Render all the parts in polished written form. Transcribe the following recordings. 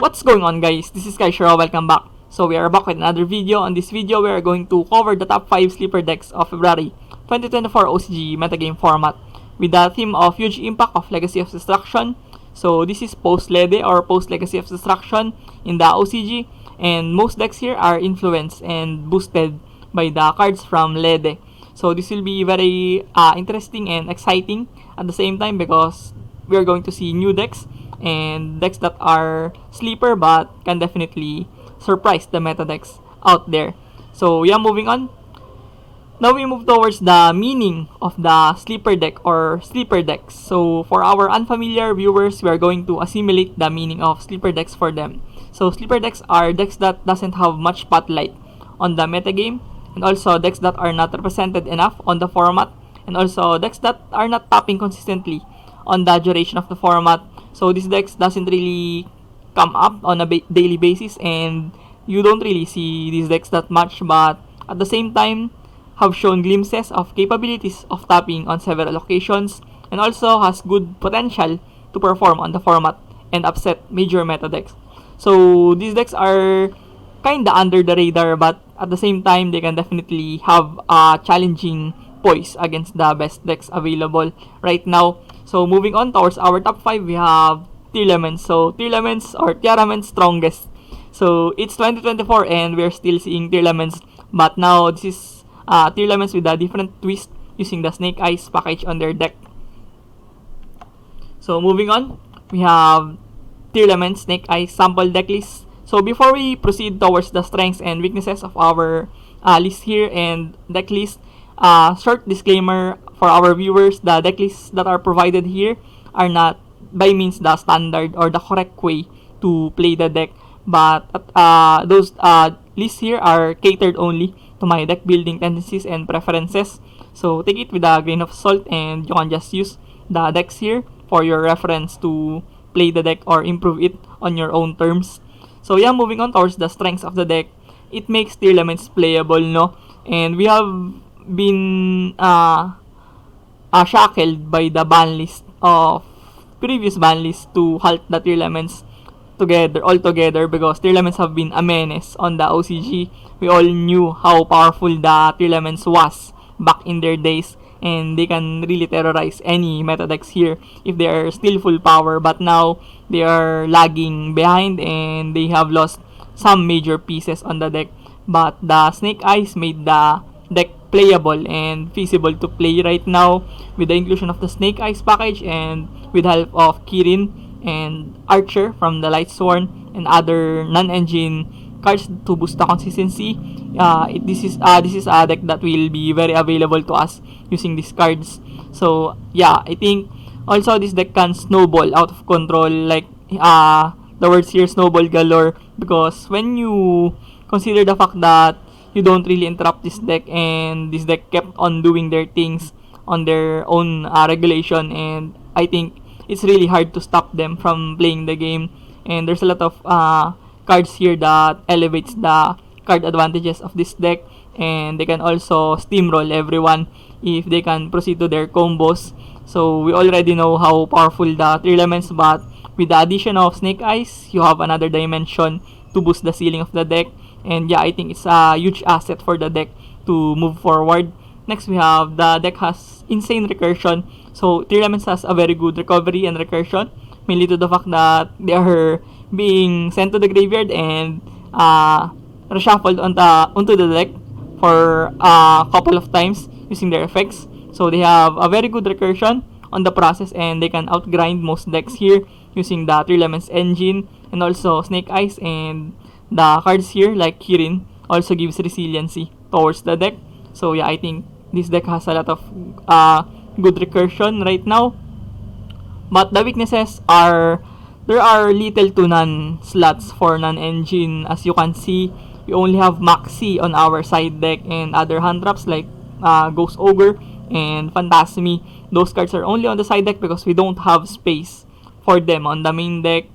What's going on, guys? This is Kashira, welcome back. So we are back with another video. On this video, we are going to cover the top 5 sleeper decks of February 2024 OCG metagame format with the theme of huge impact of Legacy of Destruction. So this is post-Lede or post-Legacy of Destruction in the OCG, and most decks here are influenced and boosted by the cards from Lede. So this will be very interesting and exciting at the same time because we are going to see new decks and decks that are sleeper but can definitely surprise the meta decks out there. So yeah, moving on. Now we move towards the meaning of the sleeper deck or sleeper decks. So for our unfamiliar viewers, we are going to assimilate the meaning of sleeper decks for them. So sleeper decks are decks that doesn't have much spotlight on the metagame, and also decks that are not represented enough on the format, and also decks that are not tapping consistently on the duration of the format. So this decks doesn't really come up on a daily basis, and you don't really see these decks that much, but at the same time have shown glimpses of capabilities of tapping on several occasions, and also has good potential to perform on the format and upset major meta decks. So these decks are kinda under the radar, but at the same time they can definitely have a challenging poise against the best decks available right now. So moving on towards our top 5, we have Tearlaments. So Tearlaments or Tearlaments strongest. So it's 2024 and we're still seeing Tearlaments, but now this is Tearlaments with a different twist using the Snake Eyes package on their deck. So moving on, we have Tearlaments Snake Eyes sample deck list. So before we proceed towards the strengths and weaknesses of our list here and deck list, short disclaimer for our viewers: the deck lists that are provided here are not by means the standard or the correct way to play the deck, but those lists here are catered only to my deck building tendencies and preferences. So take it with a grain of salt, and you can just use the decks here for your reference to play the deck or improve it on your own terms. So yeah, moving on towards the strengths of the deck, it makes Tearlaments playable, no? And we have been shackled by the ban list of previous ban list to halt the Tearlaments altogether, because Tearlaments have been a menace on the OCG. We all knew how powerful the Tearlaments was back in their days, and they can really terrorize any meta decks here if they are still full power, but now they are lagging behind and they have lost some major pieces on the deck. But the Snake Eyes made the deck playable and feasible to play right now with the inclusion of the Snake Eyes package and with help of Kirin and Archer from the Lightsworn and other non-engine cards to boost the consistency. This is a deck that will be very available to us using these cards. So yeah, I think also this deck can snowball out of control, like the words here, snowball galore, because when you consider the fact that you don't really interrupt this deck, and this deck kept on doing their things on their own regulation, and I think it's really hard to stop them from playing the game. And there's a lot of cards here that elevates the card advantages of this deck, and they can also steamroll everyone if they can proceed to their combos. So we already know how powerful the Tearlaments, but with the addition of Snake Eyes, you have another dimension to boost the ceiling of the deck. And yeah, I think it's a huge asset for the deck to move forward. Next, we have the deck has insane recursion. So Tearlaments has a very good recovery and recursion, mainly to the fact that they are being sent to the graveyard and reshuffled onto the deck for a couple of times using their effects. So they have a very good recursion on the process, and they can outgrind most decks here using the Tearlaments engine and also Snake Eyes, and the cards here like Kirin also gives resiliency towards the deck. So yeah, I think this deck has a lot of good recursion right now. But the weaknesses are there are little to none slots for non-engine. As you can see, we only have Maxi on our side deck, and other hand traps like Ghost Ogre and Phantasmi. Those cards are only on the side deck because we don't have space for them on the main deck.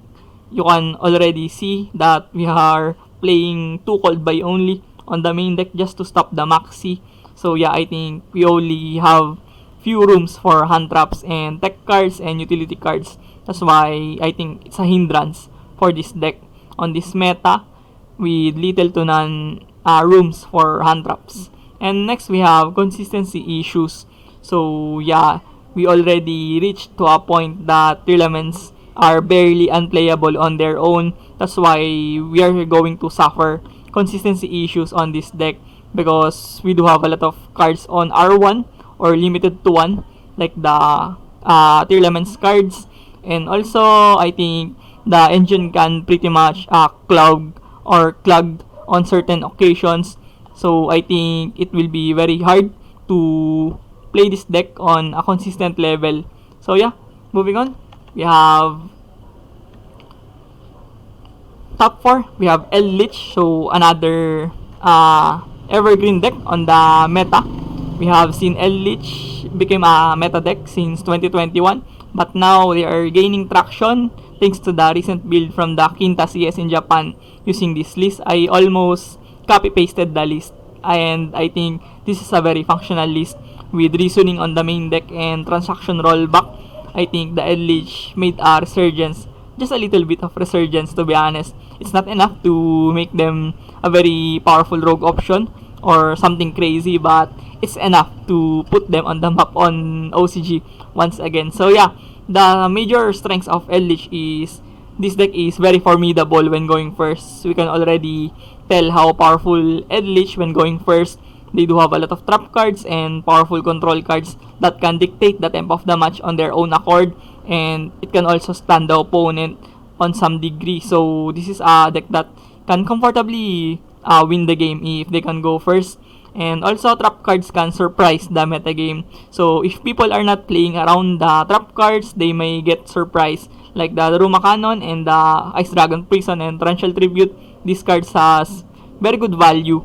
You can already see that we are playing 2 Cold Buy only on the main deck just to stop the Maxi. So yeah, I think we only have few rooms for hand traps and tech cards and utility cards. That's why I think it's a hindrance for this deck. on this meta with little to none rooms for hand traps. And next we have consistency issues. So yeah, we already reached to a point that tournaments are barely unplayable on their own. That's why we are going to suffer consistency issues on this deck because we do have a lot of cards on R1 or limited to 1 like the tournaments cards. And also I think the engine can pretty much clogged on certain occasions. So I think it will be very hard to play this deck on a consistent level. So yeah, moving on. We have top 4. We have Eldlich, so another evergreen deck on the meta. We have seen Eldlich became a meta deck since 2021, but now they are gaining traction thanks to the recent build from the Quinta CS in Japan using this list. I almost copy-pasted the list, and I think this is a very functional list with reasoning on the main deck and transaction rollback. I think the Eldlich made a resurgence, just a little bit of resurgence to be honest. It's not enough to make them a very powerful rogue option or something crazy, but it's enough to put them on the map on OCG once again. So yeah, the major strengths of Eldlich is this deck is very formidable when going first. We can already tell how powerful Eldlich when going first. They do have a lot of trap cards and powerful control cards that can dictate the tempo of the match on their own accord, and it can also stand the opponent on some degree. So this is a deck that can comfortably win the game if they can go first. And also trap cards can surprise the metagame. So if people are not playing around the trap cards, they may get surprised. Like the Daruma Cannon and the Ice Dragon Prison and Torrential Tribute, these cards have very good value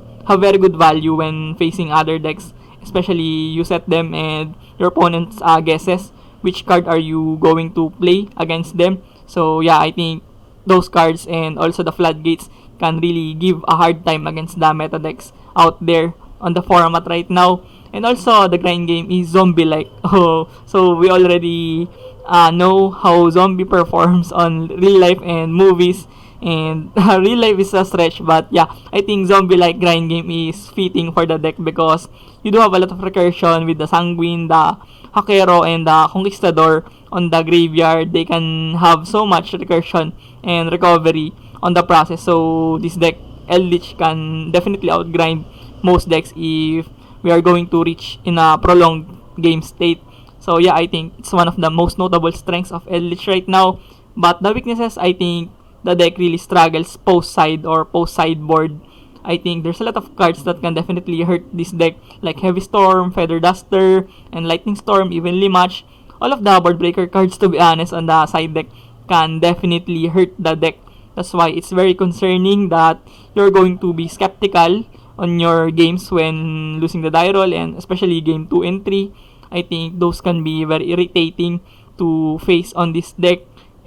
when facing other decks. Especially you set them and your opponent's guesses which card are you going to play against them. So yeah, I think those cards and also the floodgates can really give a hard time against the meta decks out there on the format right now. And also the grind game is zombie-like. Oh, so we already know how zombie performs on real life and movies. And real life is a stretch, but yeah, I think zombie-like grind game is fitting for the deck because you do have a lot of recursion with the Sanguine, the Hakero, and the Conquistador on the graveyard. They can have so much recursion and recovery on the process. So this deck, Eldlich, can definitely outgrind most decks if we are going to reach in a prolonged game state. So yeah, I think it's one of the most notable strengths of Eldlich right now. But the weaknesses, I think the deck really struggles post-side or post-sideboard. I think there's a lot of cards that can definitely hurt this deck, like Heavy Storm, Feather Duster, and Lightning Storm evenly matched. All of the board breaker cards, to be honest, on the side deck can definitely hurt the deck. That's why it's very concerning that you're going to be skeptical on your games when losing the die roll, and especially game 2 and 3. I think those can be very irritating to face on this deck.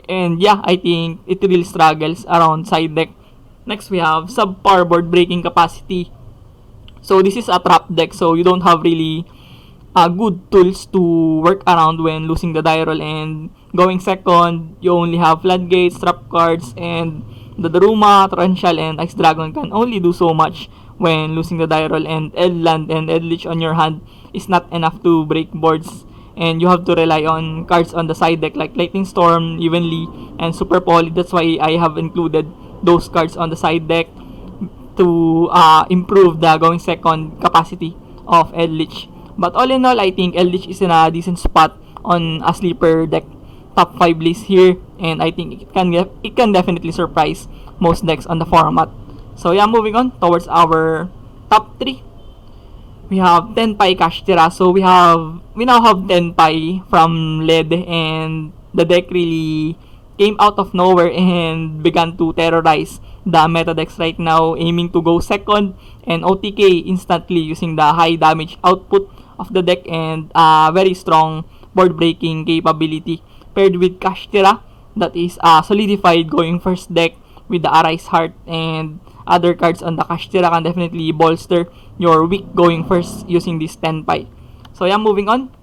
And yeah, I think it really struggles around side deck. Next, we have subpar board breaking capacity. So this is a trap deck, so you don't have really good tools to work around when losing the die roll. And going second, you only have floodgates, trap cards, and the Daruma, Torrential, and Ice Dragon can only do so much when losing the die roll. And Eldland and Eldlich on your hand is not enough to break boards. And you have to rely on cards on the side deck like Lightning Storm, Evenly, and Super Poly. That's why I have included those cards on the side deck to improve the going second capacity of Eldlich. But all in all, I think Eldlich is in a decent spot on a sleeper deck top 5 list here, and I think it can definitely surprise most decks on the format. So yeah, moving on towards our top 3. We have Tenpai Kashira. So we now have Tenpai from LED, and the deck really came out of nowhere and began to terrorize the meta decks right now, aiming to go second and OTK instantly using the high damage output of the deck and very strong board breaking capability. Paired with Kashira, that is a solidified going first deck with the Arise Heart, and other cards on the Kashira can definitely bolster your weak going first using this Tenpai. So yeah, moving on.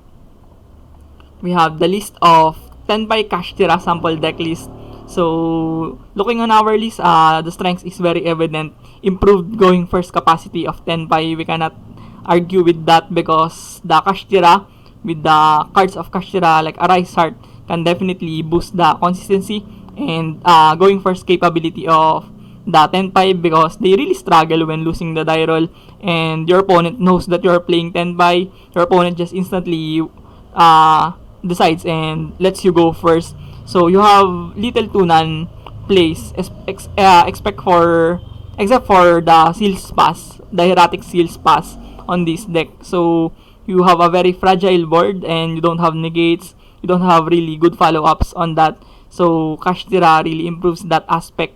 We have the list of Tenpai Kashira sample deck list. So, looking on our list, the strengths is very evident. Improved going first capacity of Tenpai. We cannot argue with that because the Kashira, with the cards of Kashira like Arise Heart, can definitely boost the consistency and going first capability of the Tenpai because they really struggle when losing the die roll, and your opponent knows that you're playing Tenpai. Your opponent just instantly uh, decides and lets you go first. So you have little to none plays expect for except for the Seals Pass, the Hieratic Seals Pass on this deck. So you have a very fragile board and you don't have negates, you don't have really good follow-ups on that. So Kashtira really improves that aspect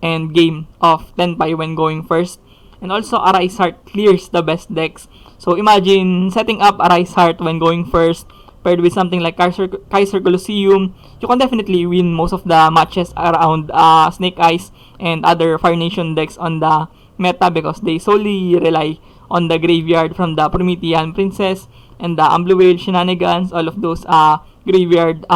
and game of Tenpai when going first. And also Arise Heart clears the best decks. So imagine setting up Arise Heart when going first paired with something like Kaiser Colosseum. You can definitely win most of the matches around Snake Eyes and other Fire Nation decks on the meta because they solely rely on the graveyard from the Promethean Princess and the Blue Whale shenanigans. All of those graveyard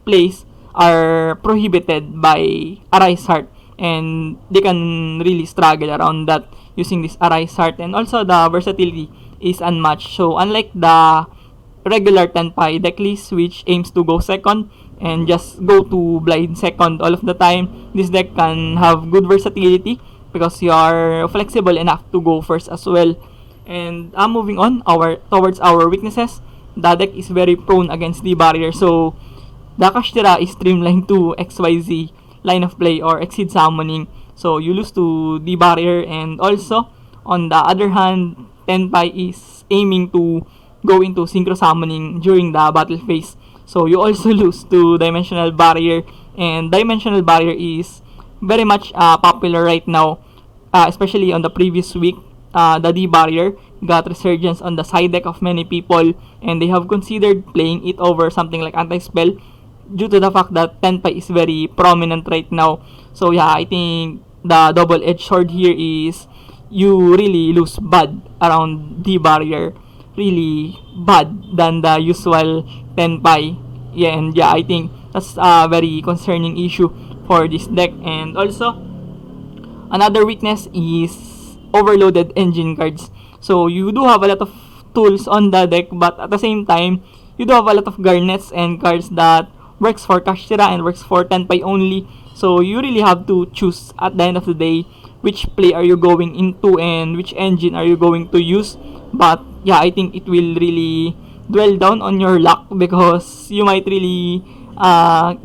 plays are prohibited by Arise Heart, and they can really struggle around that using this Arise Heart. And also the versatility is unmatched. So unlike the regular Tenpai deck list which aims to go second and just go to blind second all of the time, this deck can have good versatility because you are flexible enough to go first as well. And moving on towards our weaknesses, the deck is very prone against the barrier. So the Kashtira is streamlined to XYZ line of play or exceed summoning. So you lose to the barrier, and also on the other hand, Tenpai is aiming to go into synchro summoning during the battle phase. So you also lose to Dimensional Barrier, and Dimensional Barrier is very much popular right now, especially on the previous week. The D Barrier got resurgence on the side deck of many people, and they have considered playing it over something like Anti-Spell due to the fact that Tenpai is very prominent right now. So yeah, I think the double-edged sword here is you really lose bad around D Barrier, really bad than the usual Tenpai. Yeah, and yeah, I think that's a very concerning issue for this deck. And also, another weakness is overloaded engine cards. So you do have a lot of tools on the deck, but at the same time, you do have a lot of garnets and cards that works for Kashira and works for Tenpai only. So you really have to choose at the end of the day which play are you going into and which engine are you going to use. But yeah, I think it will really dwell down on your luck because you might really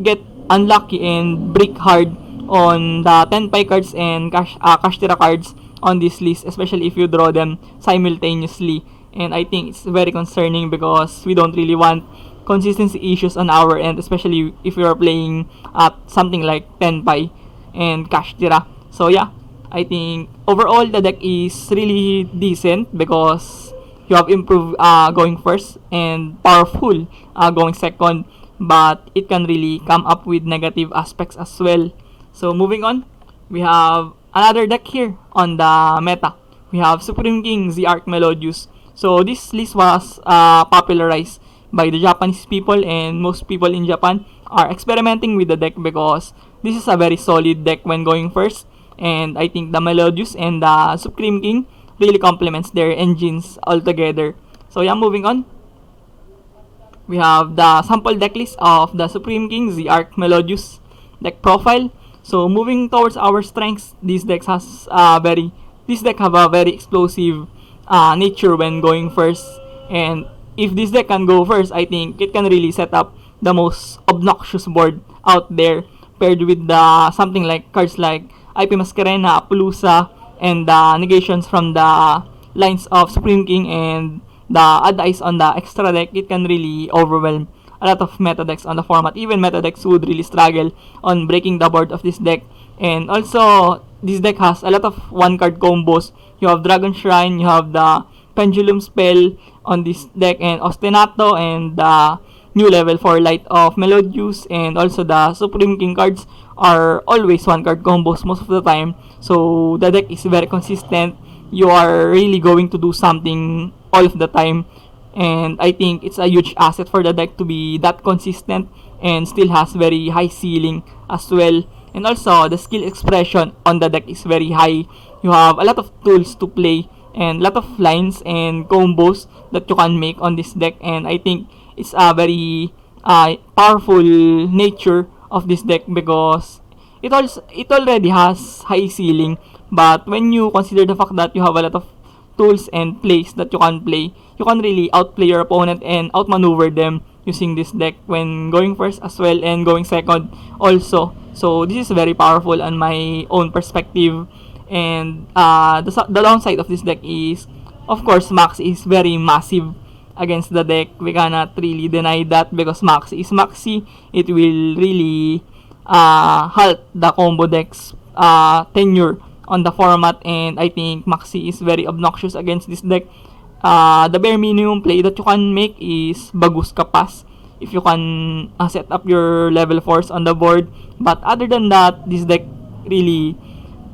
get unlucky and break hard on the Tenpai cards and Kashtira cards on this list, especially if you draw them simultaneously. And I think it's very concerning because we don't really want consistency issues on our end, especially if you are playing at something like Tenpai and Kashtira. So yeah, I think overall the deck is really decent because you have improved going first and powerful going second, but it can really come up with negative aspects as well. So moving on, we have another deck here on the meta. We have Supreme King the Arc Melodious. So this list was popularized by the Japanese people, and most people in Japan are experimenting with the deck because this is a very solid deck when going first. And I think the Melodious and the Supreme King really complements their engines altogether. So yeah, moving on. We have the sample deck list of the Supreme King the Arc Melodious deck profile. So moving towards our strengths, this deck have a very explosive nature when going first. And if this deck can go first, I think it can really set up the most obnoxious board out there, paired with the something like cards like IP Masquerena, Apollousa, and the negations from the lines of Supreme King and the add ice on the extra deck. It can really overwhelm a lot of meta decks on the format. Even meta decks would really struggle on breaking the board of this deck. And also, this deck has a lot of one card combos. You have Dragon Shrine, you have the Pendulum Spell on this deck, and Ostinato, and the new level 4 Light of Melodious, and also the Supreme King cards are always one card combos most of the time. So the deck is very consistent. You are really going to do something all of the time, and I think it's a huge asset for the deck to be that consistent and still has very high ceiling as well. And also, the skill expression on the deck is very high. You have a lot of tools to play and a lot of lines and combos that you can make on this deck. And I think it's a very powerful nature of this deck because it already has high ceiling. But when you consider the fact that you have a lot of tools and plays that you can play, you can really outplay your opponent and outmaneuver them using this deck when going first as well and going second also. So this is very powerful on my own perspective. And the downside of this deck is, of course, Max is very massive against the deck. We cannot really deny that because Max is Maxi. It will really halt the combo deck's tenure on the format, and I think Maxi is very obnoxious against this deck. The bare minimum play that you can make is Bagus Kapas if you can set up your level 4s on the board. But other than that, this deck really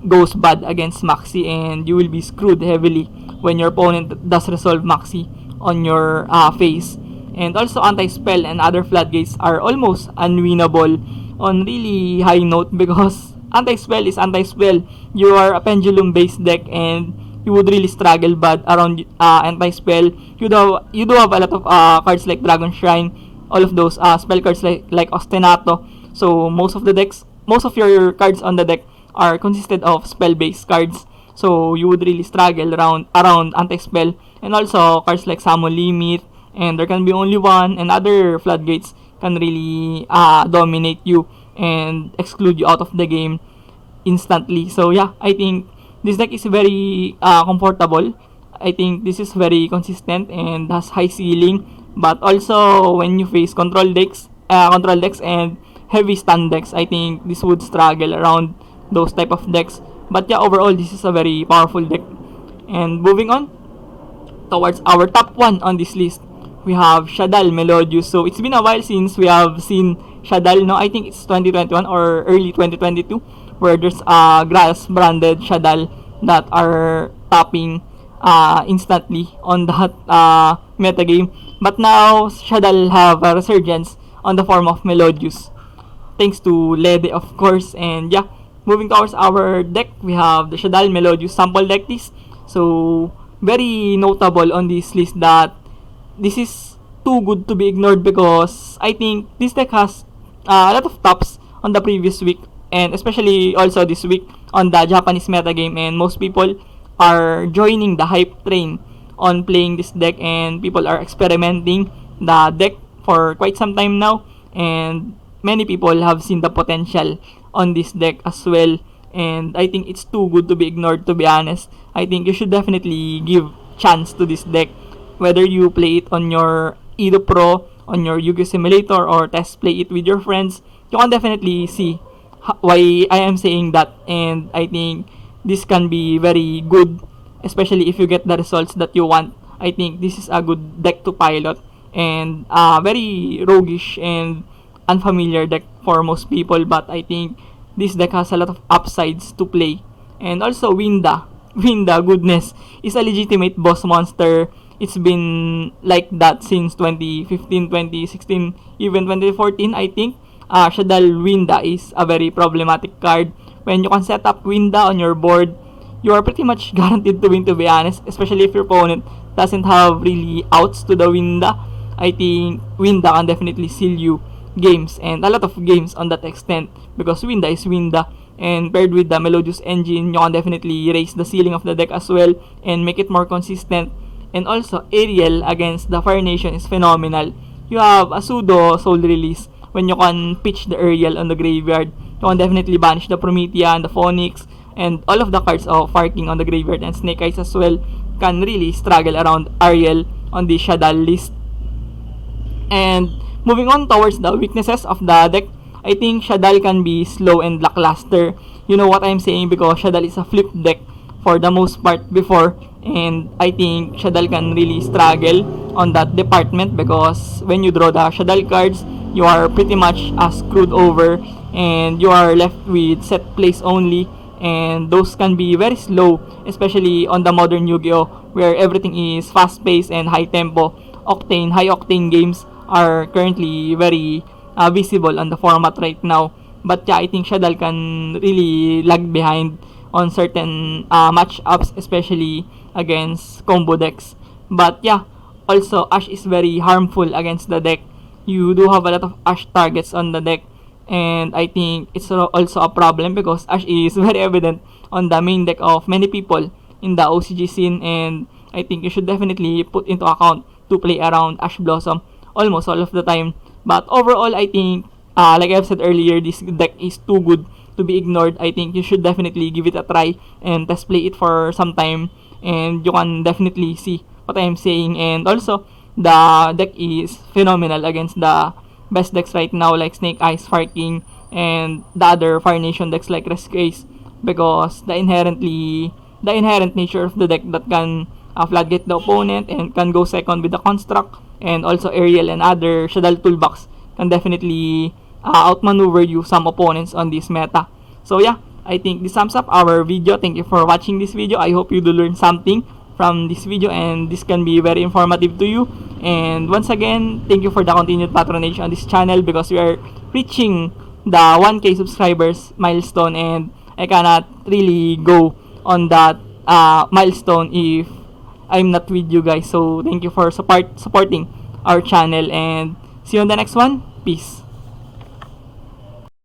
goes bad against Maxi, and you will be screwed heavily when your opponent does resolve Maxi on your face. And also, anti-spell and other floodgates are almost unwinnable on really high note because anti-spell is anti-spell. You are a pendulum based deck and you would really struggle bad around anti-spell. You do have a lot of cards like Dragon Shrine, all of those spell cards like Ostinato. So most of your cards on the deck are consisted of spell based cards. So you would really struggle around anti-spell, and also cards like Summon Limit, and there can be only one, and other floodgates can really dominate you and exclude you out of the game instantly. So yeah, I think this deck is very comfortable. I think this is very consistent and has high ceiling. But also when you face control decks and heavy stun decks, I think this would struggle around those type of decks. But yeah, overall this is a very powerful deck. And moving on towards our top 1 on this list, we have Shaddoll Melodious. So it's been a while since we have seen Shaddoll, no? I think it's 2021 or early 2022 where there's a grass branded Shaddoll that are topping instantly on that metagame. But now Shaddoll have a resurgence on the form of Melodious, thanks to Lede, of course. And yeah, moving towards our deck, we have the Shaddoll Melodious sample deck list. So very notable on this list that this is too good to be ignored because I think this deck has a lot of tops on the previous week and especially also this week on the Japanese metagame, and most people are joining the hype train on playing this deck, and people are experimenting the deck for quite some time now, and many people have seen the potential on this deck as well. And I think it's too good to be ignored, to be honest. I think you should definitely give chance to this deck, whether you play it on your Edo Pro, on your Yu-Gi-Oh! Simulator, or test play it with your friends. You can definitely see why I am saying that, and I think this can be very good, especially if you get the results that you want. I think this is a good deck to pilot, and very roguish and unfamiliar deck for most people, but I think this deck has a lot of upsides to play. And also Winda, goodness, is a legitimate boss monster. It's been like that since 2015, 2016, even 2014, I think. Shaddoll Winda is a very problematic card. When you can set up Winda on your board, you are pretty much guaranteed to win, to be honest, especially if your opponent doesn't have really outs to the Winda. I think Winda can definitely seal you games, and a lot of games on that extent, because Winda is Winda, and paired with the Melodious engine, you can definitely raise the ceiling of the deck as well and make it more consistent. And also Ariel against the Fire Nation is phenomenal. You have a pseudo soul release when you can pitch the Ariel on the graveyard. You can definitely banish the Promethea and the Phoenix, and all of the cards of Fire King on the graveyard, and Snake Eyes as well can really struggle around Ariel on the Shaddoll list. And moving on towards the weaknesses of the deck, I think Shaddoll can be slow and lackluster. You know what I'm saying, because Shaddoll is a flip deck for the most part before, and I think Shaddoll can really struggle on that department because when you draw the Shaddoll cards, you are pretty much screwed over and you are left with set plays only, and those can be very slow, especially on the modern Yu-Gi-Oh! Where everything is fast-paced and high tempo. High octane games are currently very visible on the format right now. But yeah, I think Shaddoll can really lag behind on certain matchups, especially against combo decks. But yeah, also Ash is very harmful against the deck. You do have a lot of Ash targets on the deck, and I think it's also a problem because Ash is very evident on the main deck of many people in the OCG scene, and I think you should definitely put into account to play around Ash Blossom almost all of the time. But overall, I think, like I've said earlier, this deck is too good to be ignored. I think you should definitely give it a try and test play it for some time, and you can definitely see what I'm saying. And also, the deck is phenomenal against the best decks right now like Snake Eyes, Fire King, and the other Fire Nation decks like Rescue Ace, because the inherent nature of the deck that can floodgate the opponent and can go second with the construct, and also Aerial and other Shaddoll toolbox can definitely outmaneuver you some opponents on this meta. So yeah, I think this sums up our video. Thank you for watching this video. I hope you do learn something from this video and this can be very informative to you. And once again, thank you for the continued patronage on this channel because we are reaching the 1K subscribers milestone, and I cannot really go on that milestone if I'm not with you guys. So thank you for supporting our channel, and see you on the next one. Peace.